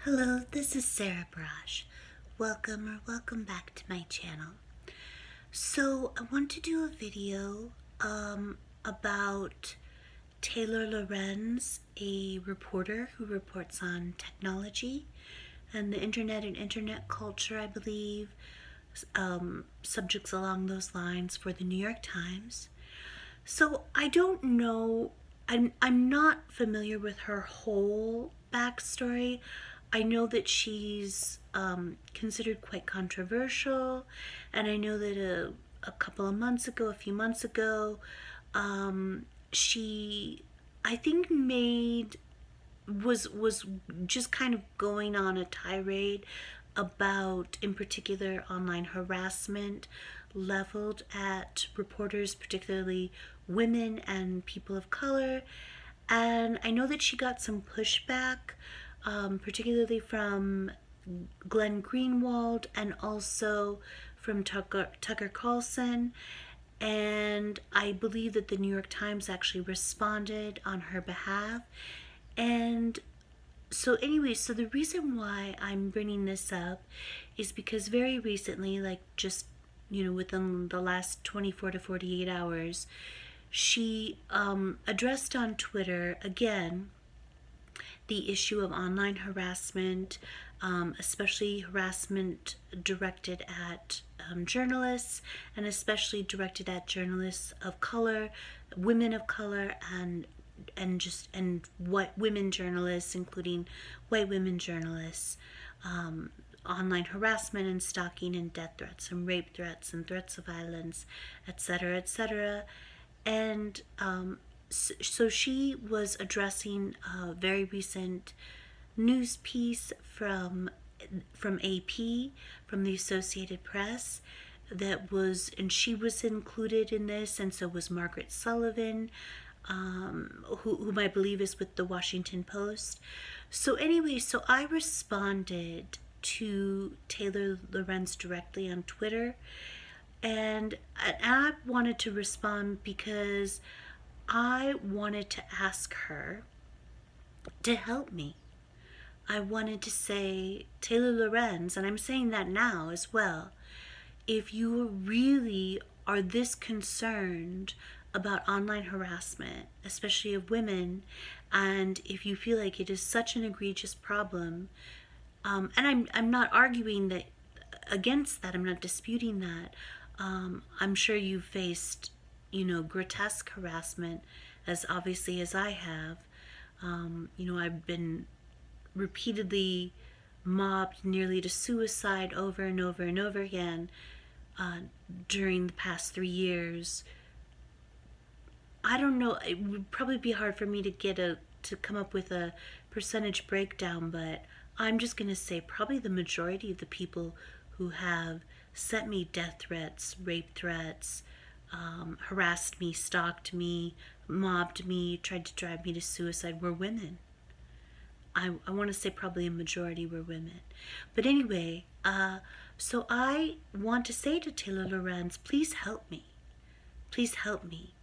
Hello, this is Sarah Brash. Welcome back to my channel. So I want to do a video about Taylor Lorenz, a reporter who reports on technology and the internet and internet culture, I believe, subjects along those lines for the New York Times. So I don't know, I'm not familiar with her whole backstory. I know that she's considered quite controversial, and I know that a few months ago, she, I think, was just kind of going on a tirade about, in particular, online harassment leveled at reporters, particularly women and people of color. And I know that she got some pushback, particularly from Glenn Greenwald and also from Tucker Carlson. And I believe that the New York Times actually responded on her behalf. And so the reason why I'm bringing this up is because very recently, like just, within the last 24 to 48 hours, she addressed on Twitter again the issue of online harassment, especially harassment directed at journalists, and especially directed at journalists of color, women of color, and white women journalists, including white women journalists. Online harassment and stalking and death threats and rape threats and threats of violence, etc., etc. And so she was addressing a very recent news piece from AP, from the Associated Press, and she was included in this, and so was Margaret Sullivan, whom I believe is with the Washington Post. So I responded to Taylor Lorenz directly on Twitter, and I wanted to respond because I wanted to ask her to help me. I wanted to say, Taylor Lorenz, and I'm saying that now as well, if you really are this concerned about online harassment, especially of women, and if you feel like it is such an egregious problem, and I'm not arguing that against that, I'm not disputing that. I'm sure you've faced, grotesque harassment, as obviously as I have. I've been repeatedly mobbed nearly to suicide over and over and over again during the past 3 years. I don't know, it would probably be hard for me to come up with a percentage breakdown, but I'm just going to say probably the majority of the people who have sent me death threats, rape threats, harassed me, stalked me, mobbed me, tried to drive me to suicide were women. I want to say probably a majority were women. But anyway, so I want to say to Taylor Lorenz, please help me. Please help me.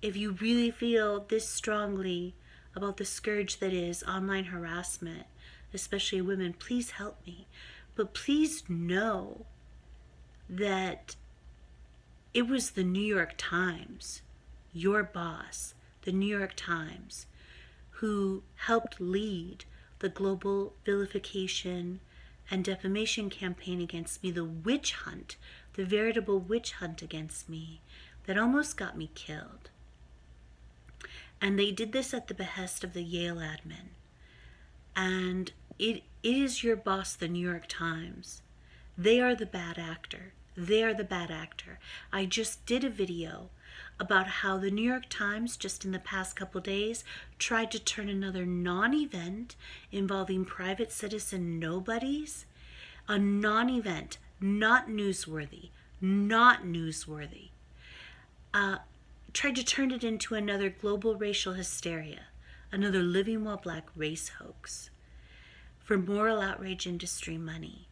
If you really feel this strongly about the scourge that is online harassment, especially women, please help me. But please know that it was the New York Times, your boss, the New York Times, who helped lead the global vilification and defamation campaign against me, the witch hunt, the veritable witch hunt against me that almost got me killed. And they did this at the behest of the Yale admin. And it is your boss, the New York Times. They are the bad actor. They are the bad actor. I just did a video about how the New York Times, just in the past couple days, tried to turn another non-event involving private citizen nobodies, a non-event, not newsworthy, tried to turn it into another global racial hysteria, another living while black race hoax for moral outrage industry money.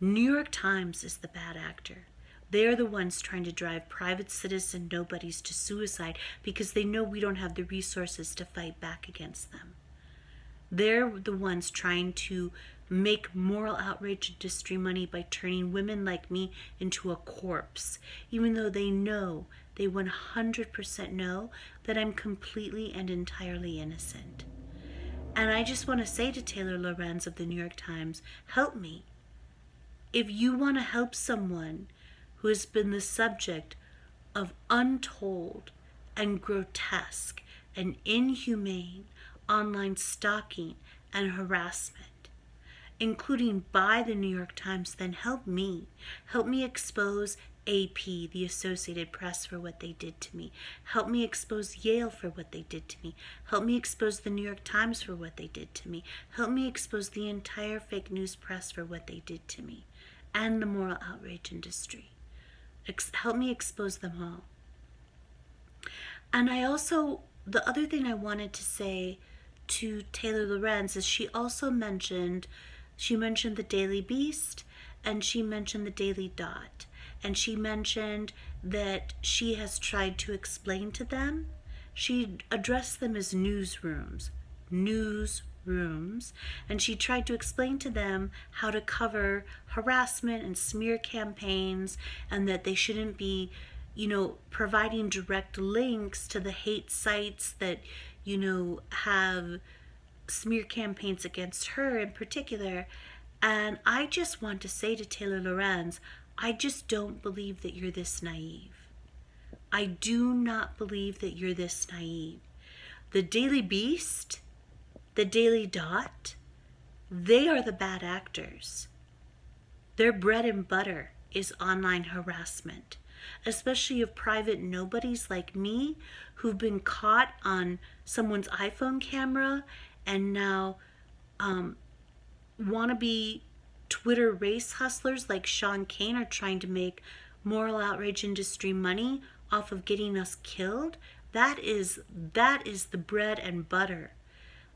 New York Times is the bad actor. They are the ones trying to drive private citizen nobodies to suicide because they know we don't have the resources to fight back against them. They're the ones trying to make moral outrage industry money by turning women like me into a corpse, even though they 100% know that I'm completely and entirely innocent. And I just want to say to Taylor Lorenz of the New York Times, help me. If you want to help someone who has been the subject of untold and grotesque and inhumane online stalking and harassment, including by the New York Times, then help me. Help me expose AP, the Associated Press, for what they did to me. Help me expose Yale for what they did to me. Help me expose the New York Times for what they did to me. Help me expose the entire fake news press for what they did to me, and the moral outrage industry. Help me expose them all. And the other thing I wanted to say to Taylor Lorenz is she mentioned the Daily Beast, and she mentioned the Daily Dot, and she mentioned that she has tried to explain to them. She addressed them as newsrooms, and she tried to explain to them how to cover harassment and smear campaigns, and that they shouldn't be, providing direct links to the hate sites that, have smear campaigns against her in particular. And I just want to say to Taylor Lorenz, I just don't believe that you're this naive. I do not believe that you're this naive. The Daily Beast, the Daily Dot, they are the bad actors. Their bread and butter is online harassment, especially of private nobodies like me who've been caught on someone's iPhone camera and now wannabe Twitter race hustlers like Sean Kane are trying to make moral outrage industry money off of getting us killed. That is the bread and butter.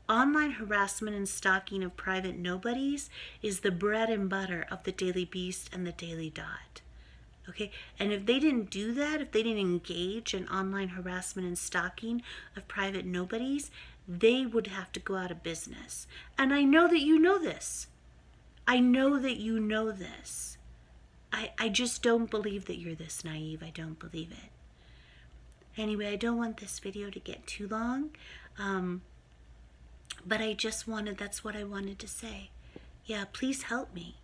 Online harassment and stalking of private nobodies is the bread and butter of the Daily Beast and the Daily Dot. Okay? And if they didn't do that, if they didn't engage in online harassment and stalking of private nobodies, they would have to go out of business. And I know that you know this. I know that you know this. I just don't believe that you're this naive. I don't believe it. Anyway, I don't want this video to get too long. But that's what I wanted to say. Yeah, please help me.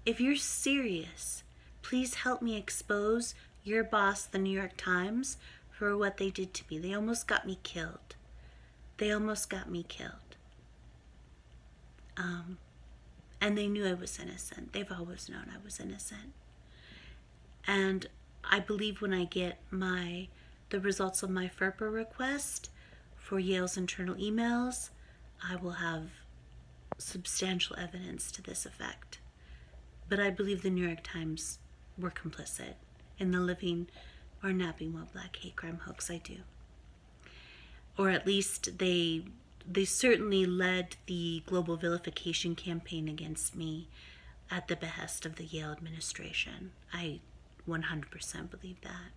If you're serious, please help me expose your boss, the New York Times, for what they did to me. They almost got me killed. And they knew I was innocent. They've always known I was innocent. And I believe when I get the results of my FERPA request for Yale's internal emails, I will have substantial evidence to this effect. But I believe the New York Times were complicit in the living or napping while black hate crime hoax. I do. Or at least they certainly led the global vilification campaign against me at the behest of the Yale administration. I 100% believe that.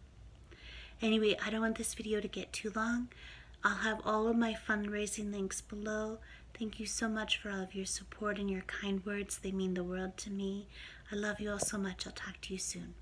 Anyway, I don't want this video to get too long. I'll have all of my fundraising links below. Thank you so much for all of your support and your kind words. They mean the world to me. I love you all so much. I'll talk to you soon.